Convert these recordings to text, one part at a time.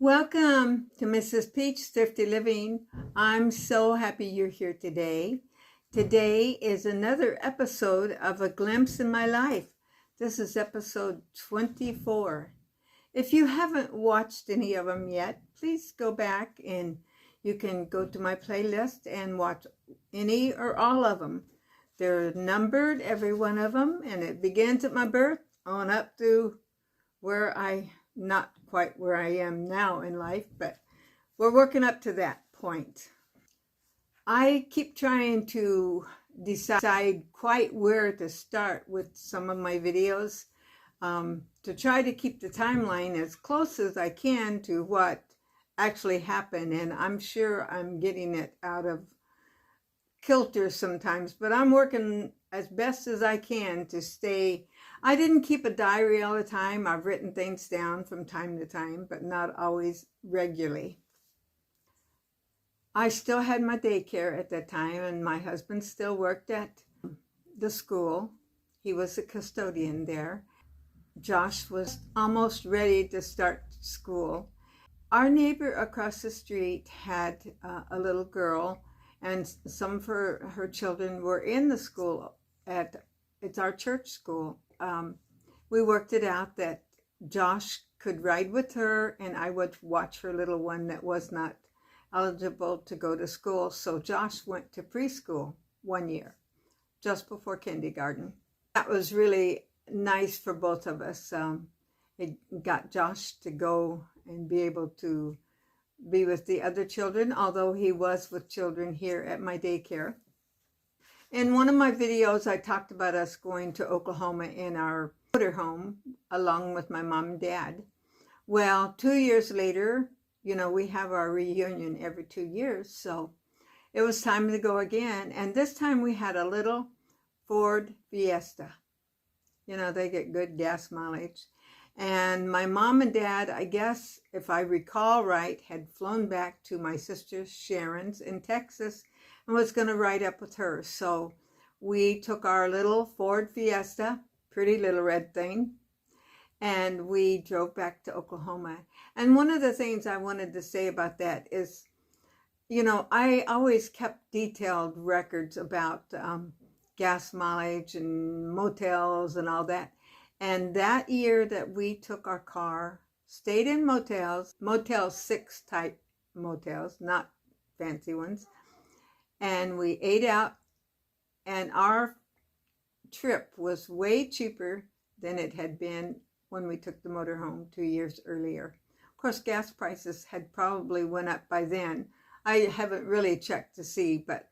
Welcome to Mrs. Peach Thrifty Living. I'm so happy you're here today. Today is another episode of A Glimpse in My Life. This is episode 24. If you haven't watched any of them yet, please go back and you can go to my playlist and watch any or all of them. They're numbered, every one of them, and it begins at my birth on up to where not quite where I am now in life, but we're working up to that point. I keep trying to decide quite where to start with some of my videos to try to keep the timeline as close as I can to what actually happened, and I'm sure I'm getting it out of kilter sometimes, but I'm working as best as I can to stay. I didn't keep a diary all the time. I've written things down from time to time, but not always regularly. I still had my daycare at that time, and my husband still worked at the school. He was a custodian there. Josh was almost ready to start school. Our neighbor across the street had a little girl, and some of her children were in the school it's our church school. We worked it out that Josh could ride with her and I would watch her little one that was not eligible to go to school. So Josh went to preschool 1 year, just before kindergarten. That was really nice for both of us. It got Josh to go and be able to be with the other children, although he was with children here at my daycare. In one of my videos, I talked about us going to Oklahoma in our motorhome along with my mom and dad. Well, 2 years later, we have our reunion every 2 years, so it was time to go again. And this time we had a little Ford Fiesta. They get good gas mileage. And my mom and dad, I guess, if I recall right, had flown back to my sister Sharon's in Texas and was going to ride up with her. So we took our little Ford Fiesta, pretty little red thing, and we drove back to Oklahoma. And one of the things I wanted to say about that is, I always kept detailed records about gas mileage and motels and all that. And that year that we took our car, stayed in motels, Motel 6 type motels, not fancy ones, and we ate out, and our trip was way cheaper than it had been when we took the motorhome 2 years earlier. Of course, gas prices had probably went up by then. I haven't really checked to see, but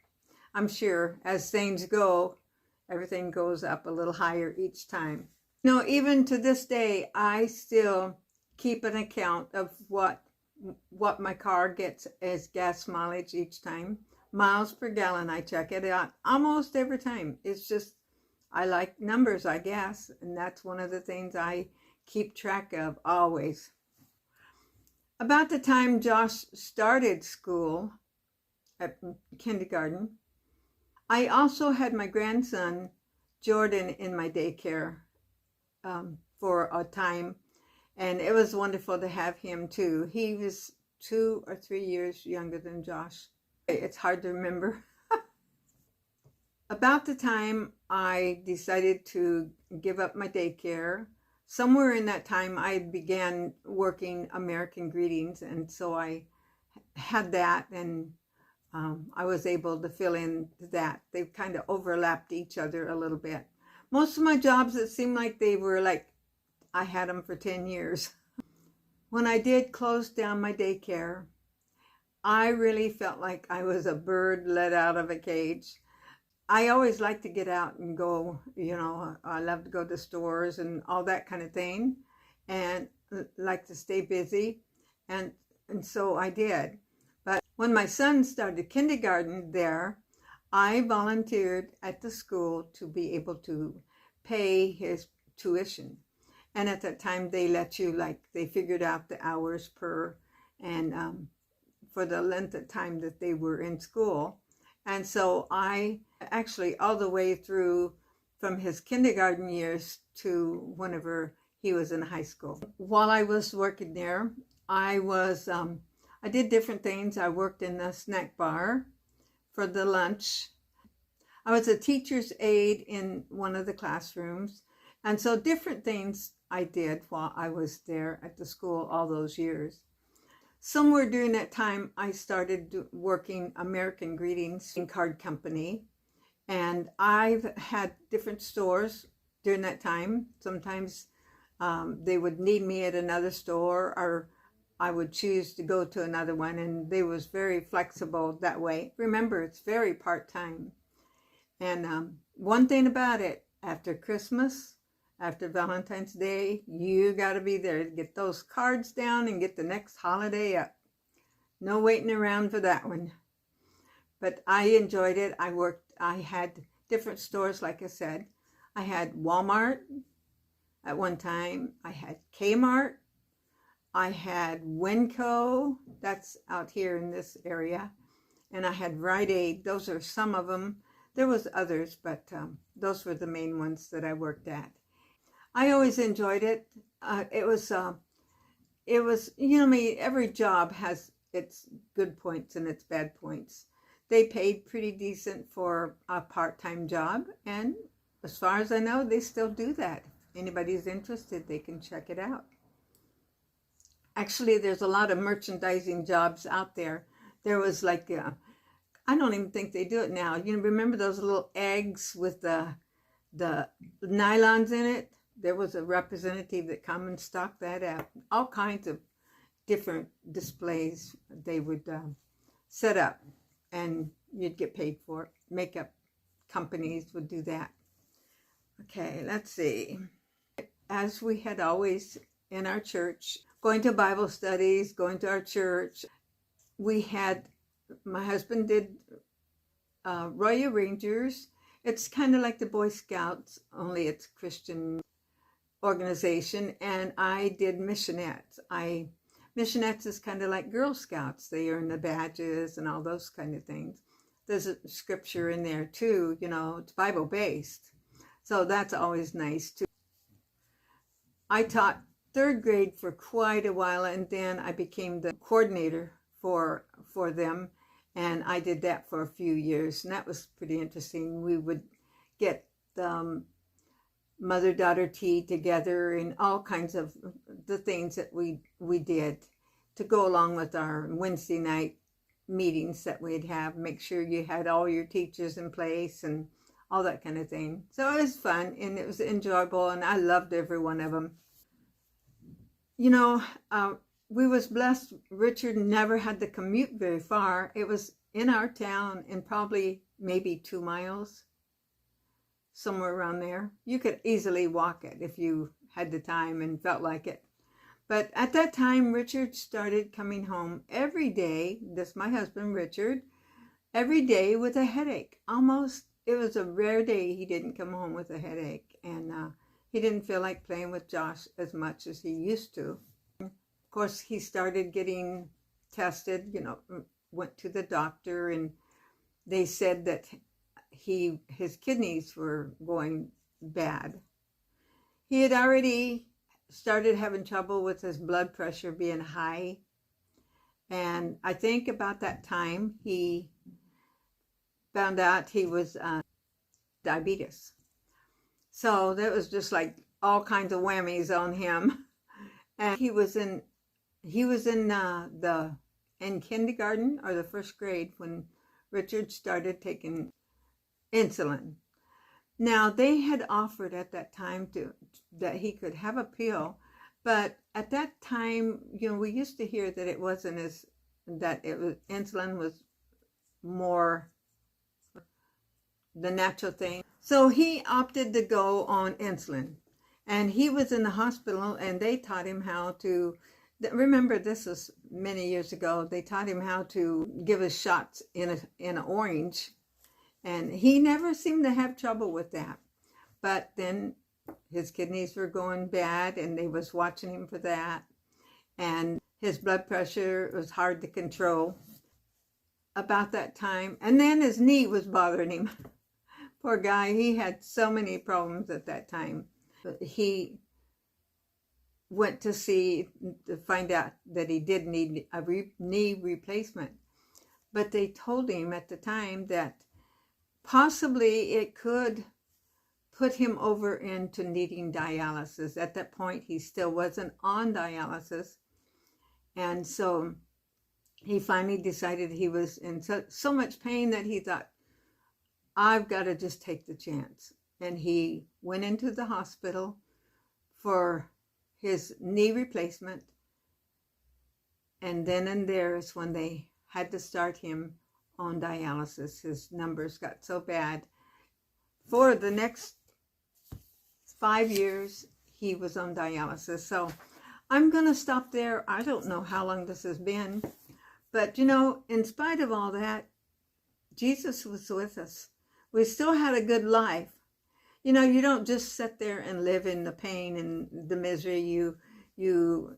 I'm sure as things go, everything goes up a little higher each time. Even to this day, I still keep an account of what my car gets as gas mileage each time. Miles per gallon, I check it out almost every time. It's just, I like numbers, I guess, and that's one of the things I keep track of always. About the time Josh started school at kindergarten, I also had my grandson Jordan in my daycare for a time, and it was wonderful to have him too. He was 2 or 3 years younger than Josh. It's hard to remember. About the time I decided to give up my daycare, somewhere in that time I began working American Greetings, and so I had that, and I was able to fill in that. They kind of overlapped each other a little bit. Most of my jobs, it seemed like they were like I had them for 10 years. When I did close down my daycare, I really felt like I was a bird let out of a cage. I always like to get out and go, I love to go to stores and all that kind of thing, and like to stay busy, and so I did. But when my son started kindergarten there, I volunteered at the school to be able to pay his tuition. And at that time, they let you, they figured out the hours per, and for the length of time that they were in school. And so I actually, all the way through from his kindergarten years to whenever he was in high school. While I was working there, I was, I did different things. I worked in the snack bar for the lunch. I was a teacher's aide in one of the classrooms. And so different things I did while I was there at the school all those years. Somewhere during that time, I started working American Greetings card company. And I've had different stores during that time. Sometimes they would need me at another store, or I would choose to go to another one, and they was very flexible that way. Remember, it's very part-time. And one thing about it, after Christmas, after Valentine's Day, you got to be there to get those cards down and get the next holiday up. No waiting around for that one. But I enjoyed it. I had different stores, like I said. I had Walmart at one time. I had Kmart. I had Winco, that's out here in this area. And I had Rite Aid. Those are some of them. There was others, but those were the main ones that I worked at. I always enjoyed it. It was, you know me, every job has its good points and its bad points. They paid pretty decent for a part-time job, and as far as I know, they still do that. If anybody's interested, they can check it out. Actually, there's a lot of merchandising jobs out there. There was like, I don't even think they do it now. You know, remember those little eggs with the nylons in it? There was a representative that come and stocked that out. All kinds of different displays they would set up, and you'd get paid for it. Makeup companies would do that. Okay, let's see. As we had always in our church, going to Bible studies, going to our church, my husband did Royal Rangers. It's kind of like the Boy Scouts, only it's Christian organization, and I did missionettes. Missionettes is kind of like Girl Scouts. They earn the badges and all those kind of things. There's a scripture in there too, you know, it's Bible based. So that's always nice too. I taught third grade for quite a while, and then I became the coordinator for them, and I did that for a few years, and that was pretty interesting. We would get the mother-daughter tea together and all kinds of the things that we did to go along with our Wednesday night meetings that we'd have. Make sure you had all your teachers in place and all that kind of thing. So it was fun, and it was enjoyable, and I loved every one of them. You know, we was blessed. Richard never had to commute very far. It was in our town, and probably maybe 2 miles, somewhere around there. You could easily walk it if you had the time and felt like it. But at that time, Richard started coming home every day. This my husband, Richard, every day with a headache. Almost, it was a rare day he didn't come home with a headache. And he didn't feel like playing with Josh as much as he used to. Of course, he started getting tested, you know, went to the doctor, and they said that his kidneys were going bad. He had already started having trouble with his blood pressure being high. And I think about that time, he found out he was diabetes. So that was just like all kinds of whammies on him. And he was in kindergarten or the first grade when Richard started taking insulin. Now, they had offered at that time that he could have a pill, but at that time, you know, we used to hear that it wasn't insulin was more the natural thing. So he opted to go on insulin, and he was in the hospital, and they taught him how to, remember this was many years ago, they taught him how to give us shots in an orange. And he never seemed to have trouble with that. But then his kidneys were going bad, and they was watching him for that. And his blood pressure was hard to control about that time. And then his knee was bothering him. Poor guy, he had so many problems at that time. But he went to find out that he did need a knee replacement. But they told him at the time that possibly it could put him over into needing dialysis. At that point, he still wasn't on dialysis. And so he finally decided he was in so much pain that he thought, I've got to just take the chance. And he went into the hospital for his knee replacement. And then and there is when they had to start him on dialysis. His numbers got so bad. For the next 5 years, he was on dialysis. So I'm going to stop there. I don't know how long this has been. But, you know, in spite of all that, Jesus was with us. We still had a good life. You know, you don't just sit there and live in the pain and the misery. You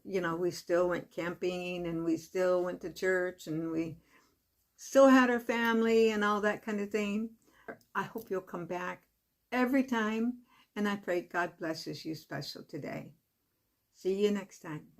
know, we still went camping and we still went to church and we still had our family and all that kind of thing. I hope you'll come back every time. And I pray God blesses you special today. See you next time.